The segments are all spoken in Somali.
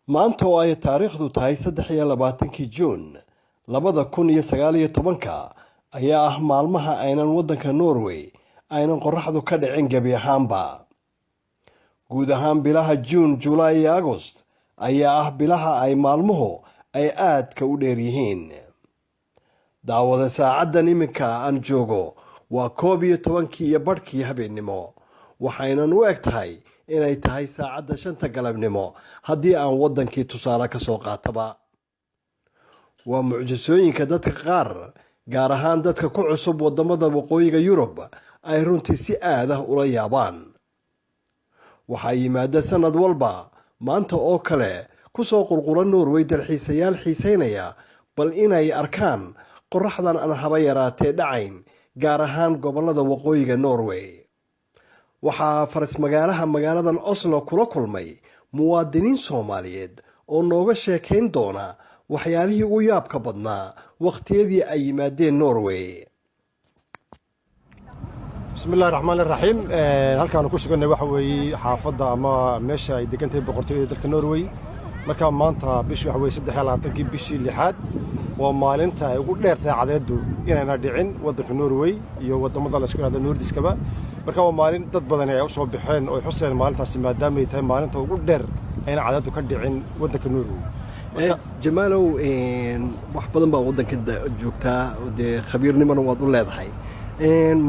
maanta oo ay taariikhdu tahay 23 Juun 2019 ayaa ah maalmaha aynan waddanka Norway aynan qoraxdu ka dhicin gebi ahaanba. Guud ahaan bilaha Juun, July iyo August ayaa ah bilaha ay maalmuhu ay aadka u dheer yihiin. Daawada saacadan iminka aan joogo waa 11 iyo badhkii habeenimo, waxaynan u eg tahay inay tahay saacadda 5 galabnimo haddii aan waddankii tusaale ka soo qaataba. Waa mucjisooyinka dadka qaar, gaar ahaan dadka ku cusub wadamada waqooyiga Yurub, ay runtii si aad ah ula yaabaan. Waxaa yimaada sanad walba maanta oo kale ku soo qulqula Norway dalxiisayaal xiiseynaya bal inay arkaan qoraxdan aan haba yaraatee dhacayn, gaar ahaan gobolada waqooyiga Norway. waxaa faras magaaladan Oslo kula kulmay muwaadiniin Soomaaliyeed oo nooga sheekayn doona waxyaalihii ugu yaabka badnaa waqtiyadii ay yimaadeen Norway. bismillaahir rahmaanir rahiim. halkaan ku suganay waxa weeye xaafadda ama meesha ay degan tahay boqortooyada dalka Norway. marka maanta bishii waxa weeye 23 bishii 6 waa maalinta ay ugu dheertahay cadeedu inayna dhicin waddanka Norway iyo wadamada la isku yiraahdo Nordiskaba. marka waa maalin dad badan ay u soo baxeen oo xuseen maalintaasi maadaama ay tahay maalinta ugu dheer ayna cadeedu ka dhicin waddanka Norway. Jamaalow, wax badan baa waddanka joogtaa oo khabiirnimana waad u leedahay.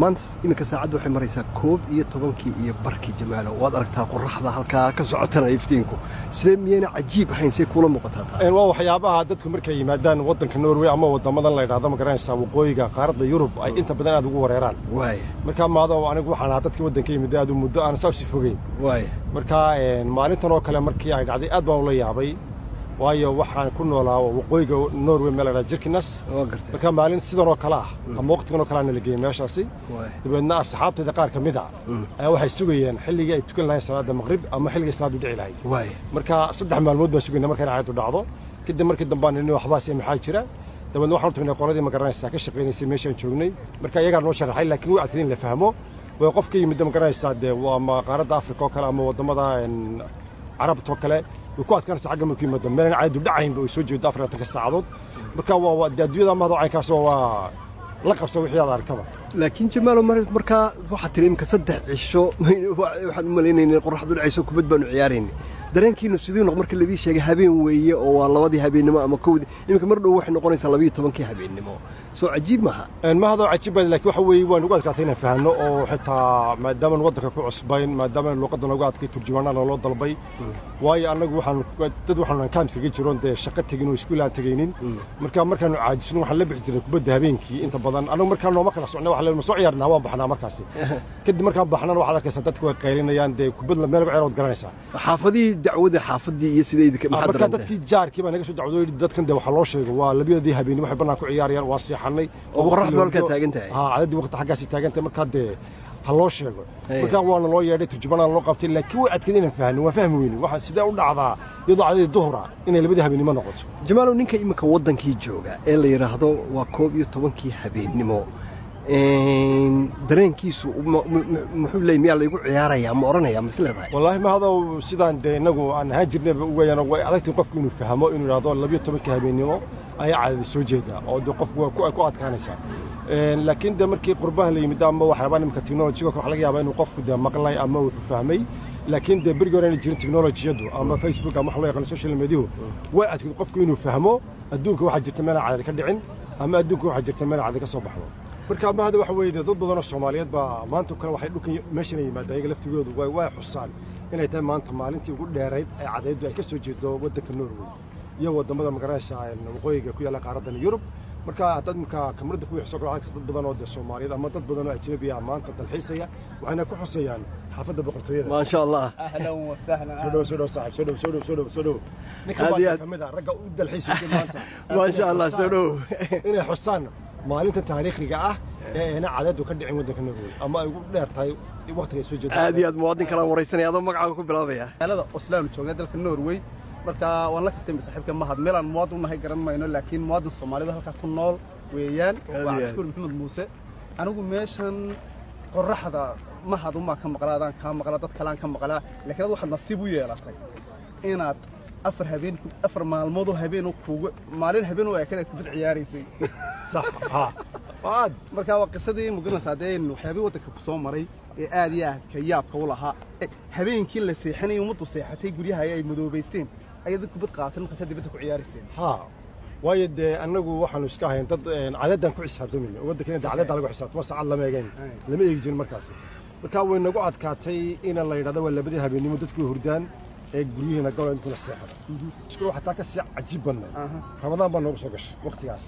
maanta iminka saacaddu waxay maraysaa 11 iyo barkii. Jamaalow, waad aragtaa qoraxda halkaa ka socotana iftiinku sidee miyayna cajiib ahayn say kula muuqataa? waa waxyaabaha dadku markay yimaadaan waddanka Norway ama wadamadan la yiraahdo ma garanaysaa waqooyiga qaaradda Yurub ay inta badan aad ugu wareeraan. marka maadaama anigu waxaan ahaa dadkii waddanka yimid aad u muddo aan saasi fogeyn. marka maalintan oo kale markii ay dhacday aad baan ula yaabay, waayo waxaan ku noolaa waqooyiga Norway meel la Jirkinas. marka maalin sidan oo kale ah ama waqtigan oo kale aan la geeyay meeshaasi. dibadna asxaabtayda qaar ka mid ah ayaa waxay sugayeen xilligii ay tukan lahayn salaada maqrib ama xilligii salaadu dhici lahayd. marka 3 maalmood baan sugaynay markay cadeedu dhacdo. kadib markii dambe aan inuu waxbaas iyo maxaa jira dibadna waxaan tagnay qoladii ma garanaysaa ka shaqeynayay meeshaan joognay. marka iyaga noo sharaxay laakiin way adkeeyeen la fahmo way qofka yimid ma garanaysaa waa qaaradda Afrika oo kale ama wadamada Carabta oo kale ku adkaanaysa xagga markii madam meel cadeedu dhacayn oo soo jeedo 24 saacadood. marka waa adduunyada ma hadoo kaas waa la qabso wixii aad aragtaba. laakiin Jamaalow, marka waxa tireemka 3 cisho waxaan u maleynaynaa qoraxdu dhacayso kubad baanu ciyaareen. dareenkiinu sidii noqon markii la idin sheegay habeen weeye oo waa 2 habeenimo ama 1 iminka mar dhow waxay noqonaysaa 12 habeenimo. soo cajiib maaha? ma hadoo cajiib baa, laakiin waxa weeye waan ugu adkaatay inaan fahanno oo xitaa maadaama waddanka ku cusbayn maadaama luqadda lagu adkay turjumaanana loo dalbay. waayo anagu waxaan kaamsiga jiroon shaqo tagin oo iskuul aan tagaynin. markaanu caajisno waxaan la bixi jiray kubadda habeenkii inta badan. anagu markaan nooma kala socnay waxa la soo ciyaarnaa waan baxnaa markaasi. kadib markaan baxnana waxaad arkaysaa dadku way qaylinayaan kubadda meel ciyaar wad garanaysaa. xaafadii dacwada xaafadii iyo sideedii marka dadkii jaarkii baa naga soo dacwooday dadkan waxa loo sheego waa labadii habeenimo waxay banaan ku ciyaarayaan waa seexanay oo qoraxdu halka taagan tahay. cadeedu waqti xaggaasi taagan tahay. marka ha loo sheego. marka waana loo yeedhay turjumaanana loo qabtay, laakiin way adkeeyeen inaan fahno waan fahmi weyn waxa sidee u dhacdaa iyadoo cadeedu duhra inay labadii habeenimo noqoto. Jamaalow, ninka iminka waddankii jooga ee la yiraahdo waa 11 habeenimo, dareenkiisu muxuu leeyahay? miyaa la igu ciyaarayaa ma oranayaa ma isleedahay? wallaahi ma hadoo sidaan inagu aan ahaan jirnay ugayan way adagtay qofku inuu fahmo inuu yiraahdo 12 habeenimo ayaa cadeedu soo jeeda oo qofku ku adkaanaysa. laakiin markii qurbaha la yimid ama waxyaabaa nimka technology waxa laga yaabaa inuu qofku maqlay ama uu fahmay. laakiin berigi hore jirin technology-yadu ama Facebook ama wax loo yaqaan social media way adkeeyay qofku inuu fahmo adduunka waxa jirta meel cadeed ka dhicin ama adduunka waxa jirta meel cadeed ka soo baxdo. marka ma hada waxa weeye dad badan oo Soomaaliyeed baa maanta kale waxay dhulkan meeshan yimaadeen iyaga laftigoodu way xusaan inay tahay maanta maalintii ugu dheerayd ay cadeedu ay ka soo jeedo waddanka Norway iyo wadamada ma garanaysaa waqooyiga ku yaala qaaradda Yurub. marka dad kamarada ku xisoo dad badan oo Soomaaliyeed ama dad badan oo ajnabi ah maanta dalxiisaya waxayna ku xusayaan xaafadda boqortooyada. ma sha Allah. ahlan wa sahlan. soo saaxiib soo dhow. ninka kamida ragga u dalxiisaya maanta. ma sha Allah, soo dhow. inay xusaan maalinta taariikhiga ah ee ayna cadeedu ka dhicin waddanka Norway ama ay ugu dheertahay waqtiga soo jeedo. aad iyo aad muwaadin kala wareysanaya adoo magacaaga ku bilaabaya. magaalada Oslo jooga dalka Norway. marka waan la kaftay saaxiibka mahad meelan muwaadin nahay garan mayno, laakiin muwaadin Soomaaliyeed halka ku nool weeyaan waa Cabdishakuur Maxamed Muuse. anigu meeshan qoraxda mahad uma ka maqlaadaan ka maqla dad kale aan ka maqlaa, laakiin waxaad nasiib u yeelatay inaad أفر مع الموضوع هبين وكوج مالين هبين وأكيد كبر عياريسي صح ها وعاد مركا وقصدي مقولنا سعدين وحبي ودك بصوم مري آدية كياب كولها هبين كل سيحني ومطو سيحتي يقولي هاي مذوبيستين أيضا كبر قاتل قصدي بدك عياريسين ها وايد أنجو وحنا وسكاهين تد عددنا كويس حبتمين ودك كنا عدد على كويس بس على ما يجين لما يجي المركز marka nagu adkaatay in la yiraahdo wala badi habeenimo dadku hurdaan ee guriyahana go'aan kula seexda isku waxa taa ka si cajiib badan ramadaan baa noogu soo gashay waqtigaas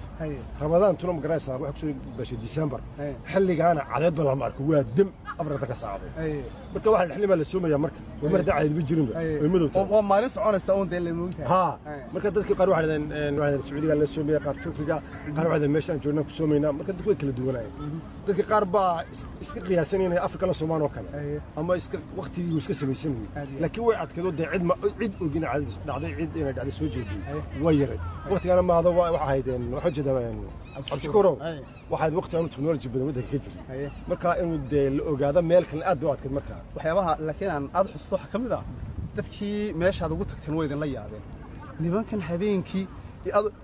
ramadaan tuna magaraysaa waxa ku soo gashay December xilligaana cadeed baa la marko waa dam afarta ka saacado marka waxa xilliga la soomayaa marka mar daacid ma jirin way madowta oo maalin soconaysa oo deel moogtahay ha marka dadka qaar waxa yiraahdeen Sacuudiga la soomeeyaa qaar Turkiga qaar waxa meeshan joogna ku soomeynaa marka dadku way kala duwanayeen dadka qaar baa iska qiyaasanayeen Afrika la Soomaan oo kale ama iska waqtigii iska sameeyeen laakiin way adkado cid ogina dhacday cid inay dhacday soo jeedin way yaray waqtigaana ma hada waxa ahaydeen waxa jeedaan abshukuro waxaad waqti aanu technology badan waddanka ka jiray marka inuu la ogaado meel kale aad u adkayd marka waxyaabaha laakiin aan aad xusto waxa kamid ah dadkii meeshaad ugu tagteen way idin la yaabeen nimankan habeenkii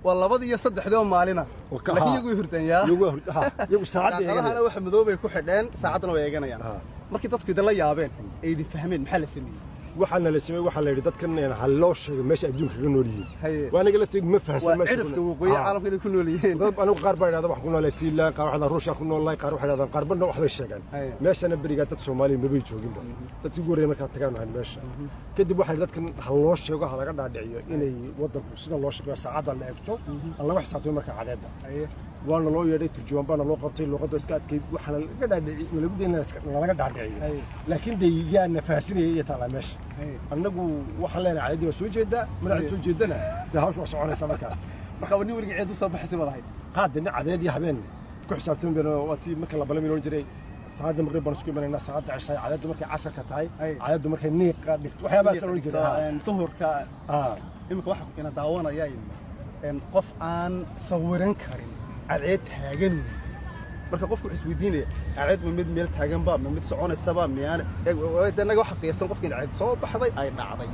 waa labada iyo saddexdoo maalina laakiin iyagu hurdaan iyagu saacadda waxa madoobay ku xidheen saacadna way eeganayaan markii dadku idin la yaabeen ay idin fahmeen maxaa la sameeyay waxaana la sameeyay waxa la yiri dadkan hal loo sheegay meesha adduunka ka nool yihiin waa anaga la tag ma fahansan meesha cirifka waqooyi caalamka inay ku nool yihiin dad anigu qaar baa yiraahdo wax ku nool Finland qaar waxa Ruushka ku nool qaar waxa yiraahdo qaar badna wax bay sheegaan meeshana bariga dad Soomaali ma bay joogin dad ugu horeeyay marka tagaan aan meesha kadib waxa dadkan hal loo sheego ha laga dhaadhiciyo inay wadanku sida loo sheego saacada la eegto alla wax saacado marka cadeeda waana loo yeeray turjumaan baa loo qabtay luqadda iska adkeyd waxa laga dhaadhiciyo lagu deynaa laga dhaadhiciyo laakiin deeyaa nafaasinaya iyo taala meesha annagu waxaan leenahay caadi soo jeeda madax soo jeedana hawshu waa soconaysa markaas marka wani wariga ciid u soo baxay wadahay qaadina cadeed iyo habeen ku xisaabtan bino wati marka la balamiyo jiray saacada maqrib baan isku imanayna saacada cishay cadeed markay casarka tahay cadeed markay niiqa dhigto waxyaabaha soo jeeda duhurka imika waxa ku ina daawanaya qof aan sawiran karin cadeed taagan marka qofku isweydiinaya cadeed ma mid meel taagan ba mid soconaysa ba miyaan anaga waxa qiyasan qofka cadeed soo baxday ay dhacday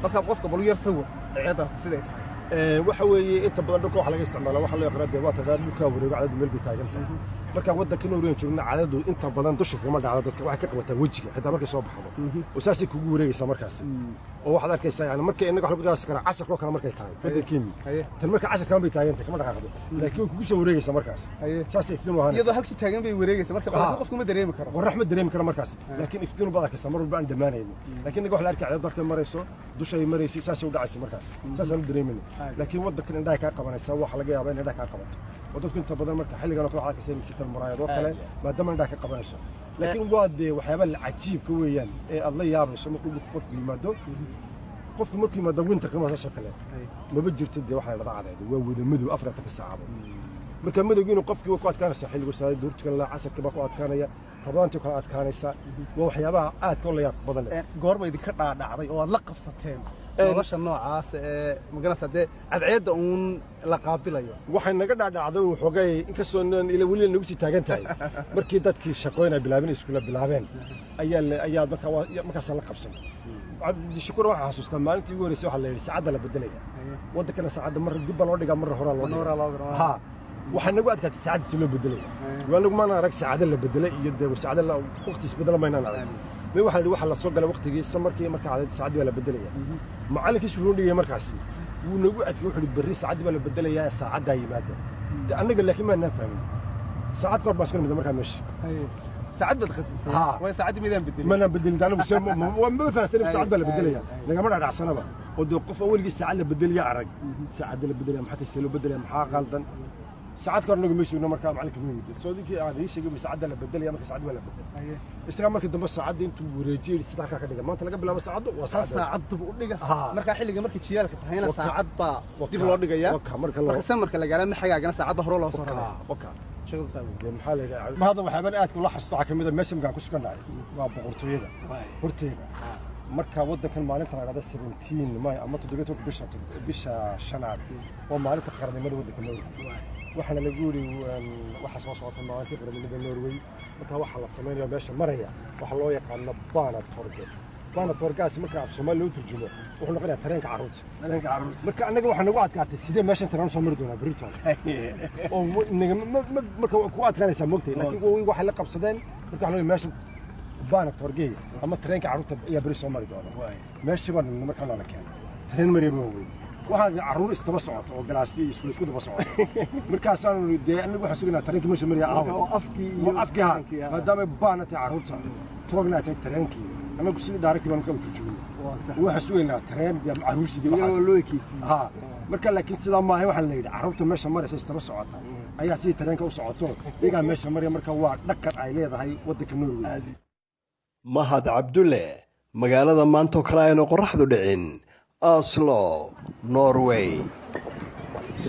marka qofka bal yar sawir cadeedaas sidee tahay waxa weeye inta badan dhulka waxa laga isticmaalaa waxa loo yaqaan waa tagaa dhulka wareego cadeed meel bay taagan tahay marka wadanka Norway joogna cadeedu inta badan dusha kuma dhacdo dadka waxa ka qabataa wajiga xitaa markay soo baxdo oo saasi kugu wareegaysa markaas oo waxaad arkaysaa yani markay inaga waxa lagu qiyaas karaa casarka kale markay tahay wadankeeni tan marka casarka ma bay taagan tahay kama dhaqaaqdo laakiin kugu soo wareegaysa markaas saasi iftiin wahan iyadoo halkii taagan bay wareegaysa marka qofku ma dareemi karo qorrax ma dareemi karo markaas laakiin iftiin badan ka samar walba aan dhamaanayno laakiin inaga waxa la arkay cadeed dadka marayso dusha ay maraysi saasi u dhacaysa markaas saasi aan dareemin laakiin wadanka indhaha ka qabanaysa waxa laga yaabaa in indhaha ka qabato wadadku inta badan marka xilligan oo kale waxaa ka sameeyay maraayad oo kale maadaama indhaha ka qabanayso laakiin waa waxyaabo la cajiib ka weeyaan ee aad la yaabayso markuu qof yimaado qofku markuu yimaado winter kama soo kale ma jirto waxa la dhacday waa wada madow afarta ka saacado marka madowgiina qofkii ku adkaanaysa xilliga soo duurtiga la casarka ba ku adkaanaya rabaantu kala adkaanaysa waa waxyaabaha aad ka la yaab badan goorma idin ka dhaadhacday oo aad la qabsateen nolosha noocaas ee magarasade cadceeda uun la qaabilayo waxay naga dhaadhacday waxoogay in ka soo ila wali nagu sii taagan tahay markii dadkii shaqooyinay bilaabeen iskuula bilaabeen ayaa markaas la qabsan cabdi shukur waxa xasuustaa maalintii ugu horeysay waxa la yiri saacada la bedelaya wadankana saacada mar dib loo dhigaa mar hore loo dhigaa ha waxa nagu adkaatay saacada si loo bedelay waa lagu maana arag saacada la bedelay iyo dee saacada la waqti isbedel ma inaan arag ma waxa la soo galay waqtigii samarkii marka cadeed saacada la bedelaya macallinkii soo dhigay markaasi wuu nagu adkay wuxuu bari saacada la bedelaya saacada yimaada anaga laakiin ma nafahmin saacad kor baas kamid marka meesha saacad bad khadtay way saacad midaan bedel ma bedel daana ma fahansana saacad la bedelaya laga ma dhacsanaba oo dee qof awalgii saacad la bedelaya arag saacad la bedelaya maxaa si loo bedelaya maxaa qaldan saacad kor nagu meeshu marka macallinka mid soodikii aan ii sheegay saacad la bedelaya marka saacad la bedel isaga markii dambe saacad intuu wareejiyay sida ka dhiga maanta laga bilaabo saacad waa saacad dib u dhiga marka xilliga markii jiyaalka tahayna saacad ba dib loo dhigaya marka samarka la gaala maxagaagana saacad ba hore loo soo raraa shaqada saamay maxaa la yiraahdaa ma hada waxaan aad kula xasuusta kamida meesha magaan ku sugan dhahay waa boqortooyada horteeda marka wadankan maalinta laga 17 May ama 7 bisha shanaad oo maalinta qaranimada wadanka Norway waxana lagu yiri waxa soo socota maalinta qaranimada Norway marka waxa la sameeyo meesha maraya waxa loo yaqaan baana torge baana toorgaas marka af Soomaali loo turjumo wuxuu noqonayaa tareenka carruurta marka anaga waxaan nagu adkaatay sidee meeshan tareen soo mari doonaa Britain oo marka ku adkaanaysa moogtay laakiin waxa la qabsadeen marka waxaan meeshan baana toorgay ama tareenka carruurta ayaa bari soo mari doona meeshii baan marka la keenay tareen mareebo waxaan carruur istaba socoto oo galaasyo isku daba socoto markaas aan anagu waxaan sugnaa tareenka meesha mariya afkii maadaama baana tahay carruurta toogna tahay tareenkii anagu sidii daaragtii baan ka turjumay waxaan sugnaa tareen carruursigii waxaa loo ekeysiyay ha marka laakiin sidaa maahay waxaa la yidhi carruurta meesha maraysa istaba socota ayaa sidii tareenka u socoto iyagaa meesha maraya marka waa dhaqan ay leedahay waddanka Norway mahad cabdulle magaalada maanta kale aynu qorraxdu dhicin Oslo, Norway.